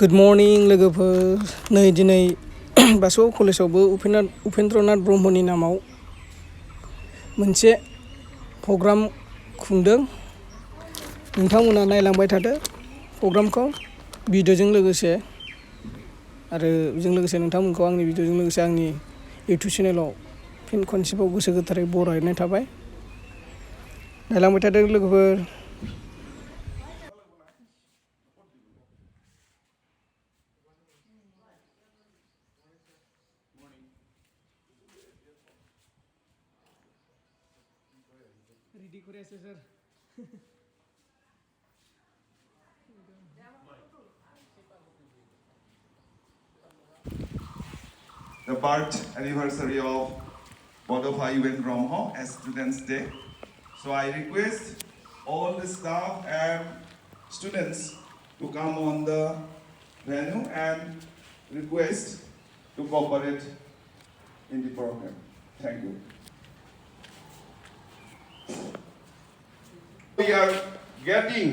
Good morning लोगोफोर नै दिनै बासुगाव कलेजावबो उपेन्द्रनाथ ब्रह्मनि नामाव मोनसे प्रग्राम खुंदों। नोंथांमोना नायलांबाय थादो प्रग्रामखौ भिडिअ'जों लोगोसे आरो बेजों लोगोसे नोंथांमोनखौ आंनि भिडिअ'जों लोगोसे आंनि इउटुब चेनेलाव फिन खनसेबाव गोसो गोथारै बरायनाय थाबाय। नायलांबाय थादो लोगोफोर। रेडी করে আছে sir. The birth anniversary of Bodofa event Brahma as Students' Day. So I request all the staff and students to come on the venue and request to cooperate in the program. Thank you. We are getting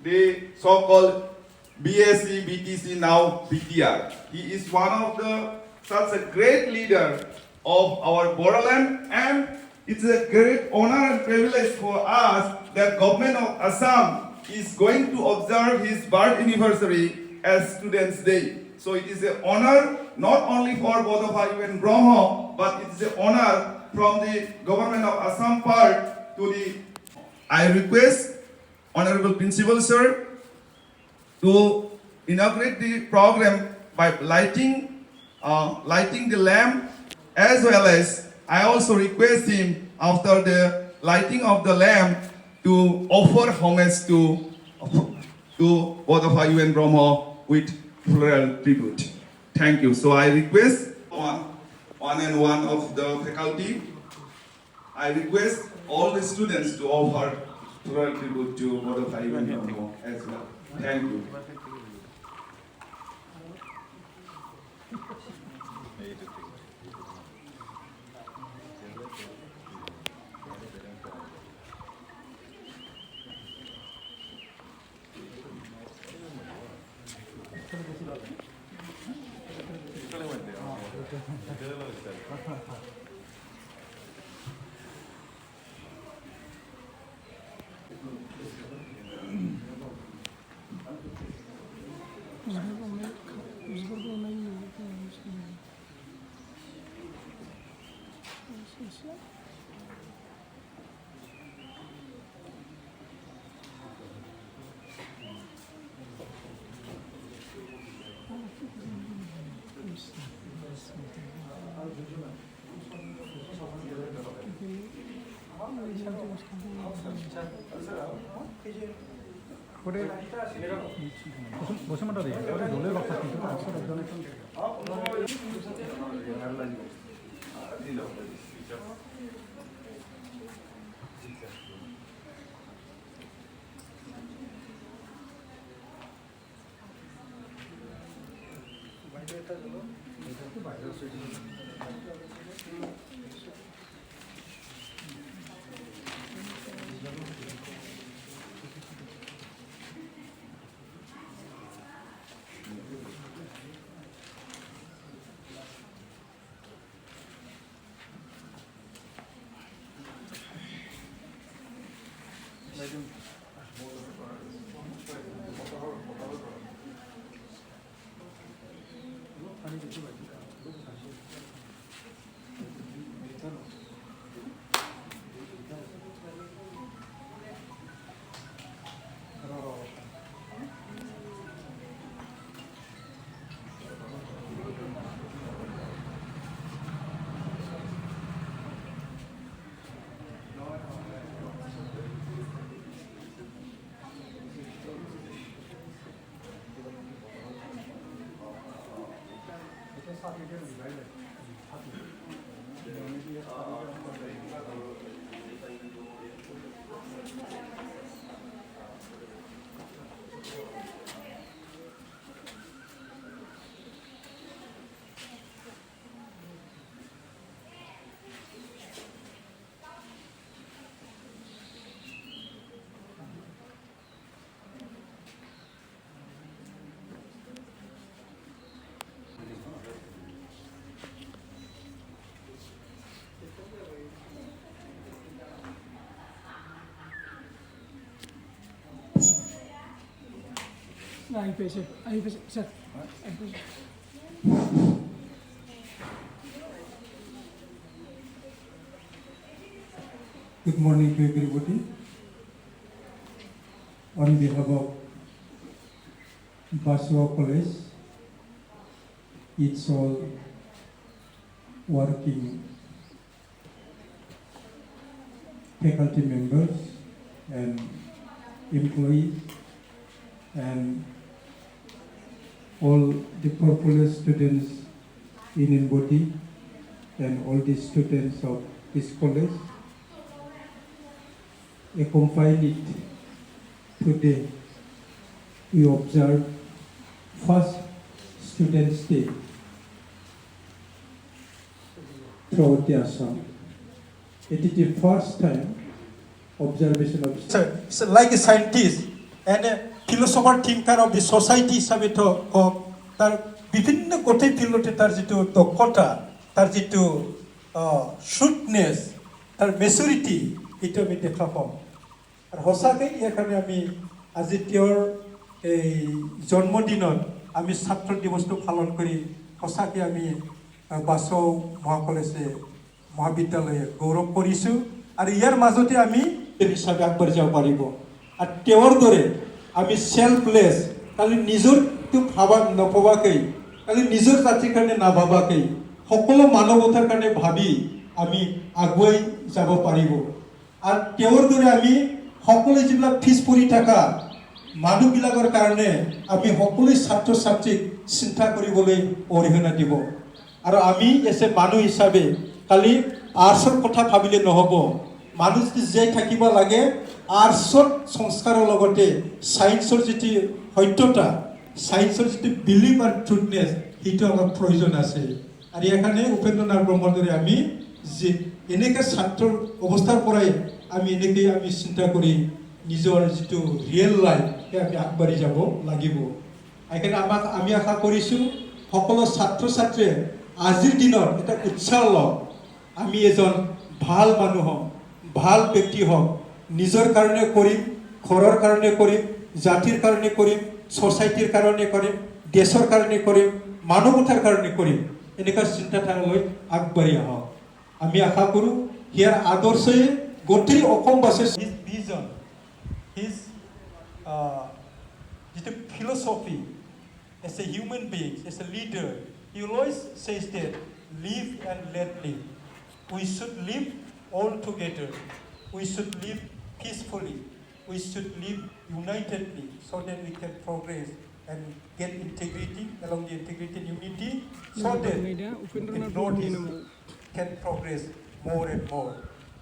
the so-called BSc, BTC, now BTR. He is one of the such a great leader of our Bodoland, and it's a great honor and privilege for us that government of Assam is going to observe his birth anniversary as Students' Day. So it is an honor not only for Bodofa and Brahma, but it is an honor from the government of Assam part to the. I request Honorable Principal Sir to inaugurate the program by lighting the lamp, as well as I also request him after the lighting of the lamp to offer homage to Bodofa and Brahma with floral tribute. Thank you. So I request one of the faculty. I request all the students to offer floral tribute to Bodofa and Brahma as well. Thank you. 보시면 돼요. 놀래 박사 আহিছে sir Good morning to everybody. On behalf of Basugaon College, it's all working faculty members and employees and all the portfolio students in Mboti and all the students of this college. Accompanied it today, we observe first Students' Day throughout the Assam. It is the first time observation of. So like a scientist and a philosopher thinker of the society হিসাবে তো তার বিভিন্ন গোটেই ফিল্ডতে তাৰ যিটো দক্ষতা তাৰ যিটো শুটনেছ তাৰ মেচুৰিটি এইটো আমি দেখা পাওঁ আৰু সঁচাকৈ ইয়াৰ কাৰণে আমি আজি তেওঁৰ এই জন্মদিনত আমি ছাত্ৰ দিৱসটো পালন কৰি সঁচাকৈ আমি বাছগাঁও মহাকলেজে মহাবিদ্যালয়ে গৌৰৱ কৰিছোঁ আৰু ইয়াৰ মাজতে আমি হিচাপে আগবাঢ়ি যাব পাৰিব আৰু তেওঁৰ দৰে আমি সেলফলেছ খালি নিজৰটো ভাবা নভবাকৈ খালি নিজৰ জাতিৰ কাৰণে নাভাবাকৈ সকলো মানৱতাৰ কাৰণে ভাবি আমি আগুৱাই যাব পাৰিব আৰু তেওঁৰ দৰে আমি সকলো যিবিলাক পিছ পৰি থকা মানুহবিলাকৰ কাৰণে আমি সকলো ছাত্ৰ ছাত্ৰীক চিন্তা কৰিবলৈ অৰিহণা দিব আৰু আমি এছে মানুহ হিচাপে খালি আৰ্টছৰ কথা ভাবিলে নহ'ব মানুহ যদি জীয়াই থাকিব লাগে আৰ্টছৰ সংস্কাৰৰ লগতে ছায়েন্সৰ যিটো সত্যতা ছায়েন্সৰ যিটো বিলিভ আৰু ট্ৰুথনেছ সেইটো আমাৰ প্ৰয়োজন আছে আৰু ইয়াৰ উপেন্দ্ৰ নাথ ব্ৰহ্মৰ দৰে আমি যে এনেকৈ ছাত্ৰৰ অৱস্থাৰ পৰাই আমি এনেকৈ আমি চিন্তা কৰি নিজৰ যিটো ৰিয়েল লাইফ সেই আমি আগবাঢ়ি যাব লাগিব সেইকাৰণে আমি আশা কৰিছোঁ সকলো ছাত্ৰ ছাত্ৰীয়ে আজিৰ দিনত এটা উৎসাহ লওক আমি এজন ভাল মানুহ হ'ম ভাল ব্যক্তি হ'ম নিজৰ কাৰণে কৰিম ঘৰৰ কাৰণে কৰিম জাতিৰ কাৰণে কৰিম ছ'চাইটিৰ কাৰণে কৰিম দেশৰ কাৰণে কৰিম মানৱতাৰ কাৰণে কৰিম এনেকুৱা চিন্তাধাৰালৈ আগবাঢ়ি আহক আমি আশা কৰোঁ ইয়াৰ আদৰ্শই গোটেই অসমবাসীৰ হিজ ভিজন হিজ যিটো philosophy as a human being as a leader he always says that live and let live we should live all together. We should live peacefully. We should live unitedly so that we can progress and get integrity along the integrity and unity so that the Northeast can progress more and more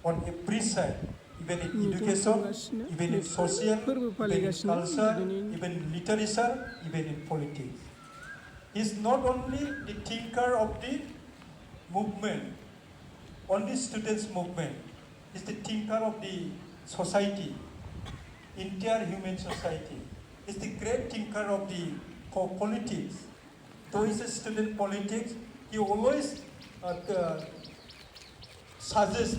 on every side, even in education, even in social, even in culture, even in literature, even in politics. He's not only the thinker of the movement, only students' movement, is the thinker of the society, entire human society, is the great thinker of the politics. Though he's a student politics, he always suggests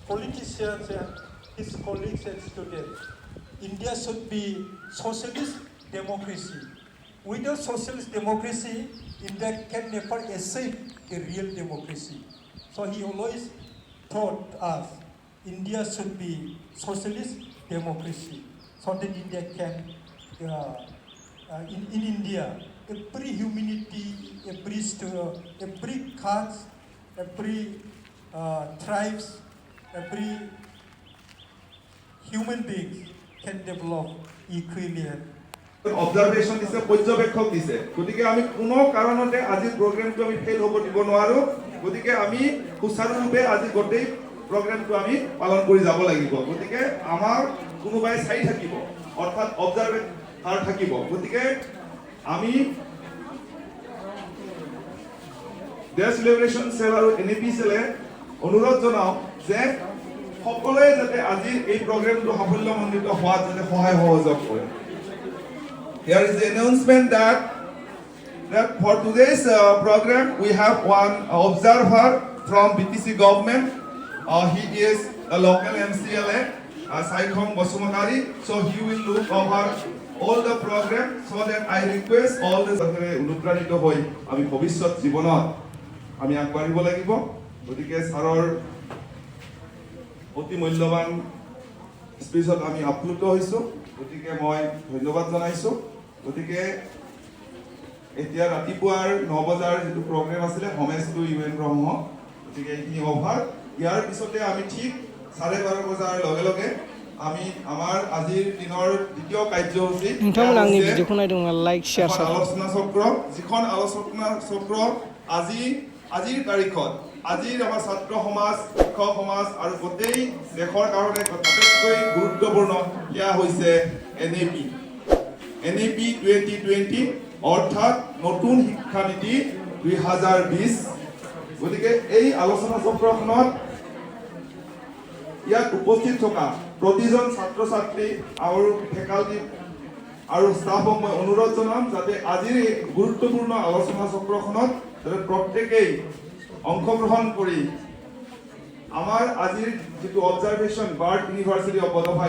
politicians and his colleagues and students, India should be socialist democracy. Without socialist democracy, India can never achieve a real democracy. So he always taught us India should be socialist democracy so that India can, in India, every humanity, every caste, every tribes, every human being can develop equally. Observation দিছে পর্যবেক্ষক দিছে গতিকে আমি কোনো কাৰণতে আজি প্ৰগ্ৰামটো আমি fail হ'ব দিব নোৱাৰো গতিকে আমি সুচাৰুৰূপে আজি গোটেই প্ৰগ্ৰামটো আমি পালন কৰি যাব লাগিব গতিকে আমাৰ কোনোবাই চাই থাকিব অৰ্থাৎ অবজাৰভাৰ থাকিব গতিকে আমি দেশ লিবাৰেশ্যন সেল আৰু এনএপি সেলে অনুৰোধ জনাও যে সকলোৱে যাতে আজি এই প্ৰগ্ৰামটো সাফল্যমণ্ডিত হোৱাত যাতে সহায় সহযোগ কৰে Here is the announcement that for today's program we have one observer from BTC government. He is a local MCLA, Saikhong Basumagari. So he will look over all the program so that I request all the অনুপ্ৰাণিত হৈ আমি ভৱিষ্যত জীৱনত আমি আগবাঢ়িব লাগিব গতিকে ছাৰৰ অতি মূল্যৱান স্পিচত আমি আপ্লুত হৈছোঁ গতিকে মই ধন্যবাদ জনাইছোঁ গতিকে এতিয়া ৰাতিপুৱাৰ 9 বজাৰ যেটো প্ৰগ্ৰাম আছিলে হোমেজ টু ইউএন ব্ৰহ্ম গতিকে এইখিনি অভাৰ ইয়াৰ পিছতে আমি ঠিক 12:30 বজাৰ লগে লগে আমি আমাৰ আজিৰ দিনৰ দ্বিতীয় কাৰ্যসূচী नोंथांमोन आंनि भिडिअखौ नायदोंब्ला लाइक शेयार আলোচনা চক্ৰ যিখন আলোচনা চক্ৰ আজিৰ তাৰিখত আজিৰ আমাৰ ছাত্ৰ সমাজ শিক্ষক সমাজ আৰু গোটেই দেশৰ কাৰণে আটাইতকৈ গুৰুত্বপূৰ্ণ ইয়া হৈছে NAP 2020 অৰ্থাৎ নতুন শিক্ষা নীতি 2020 গতিকে এই আলোচনা চক্ৰখনত ইয়াত উপস্থিত থকা প্ৰতিজন ছাত্ৰ ছাত্ৰী আৰু ফেকাল্টি আৰু ষ্টাফক মই অনুৰোধ জনাম যাতে আজিৰ এই গুৰুত্বপূৰ্ণ আলোচনা চক্ৰখনত যাতে প্ৰত্যেকেই অংশগ্ৰহণ কৰি আমাৰ আজিৰ যেটো observation bird university of Bodofa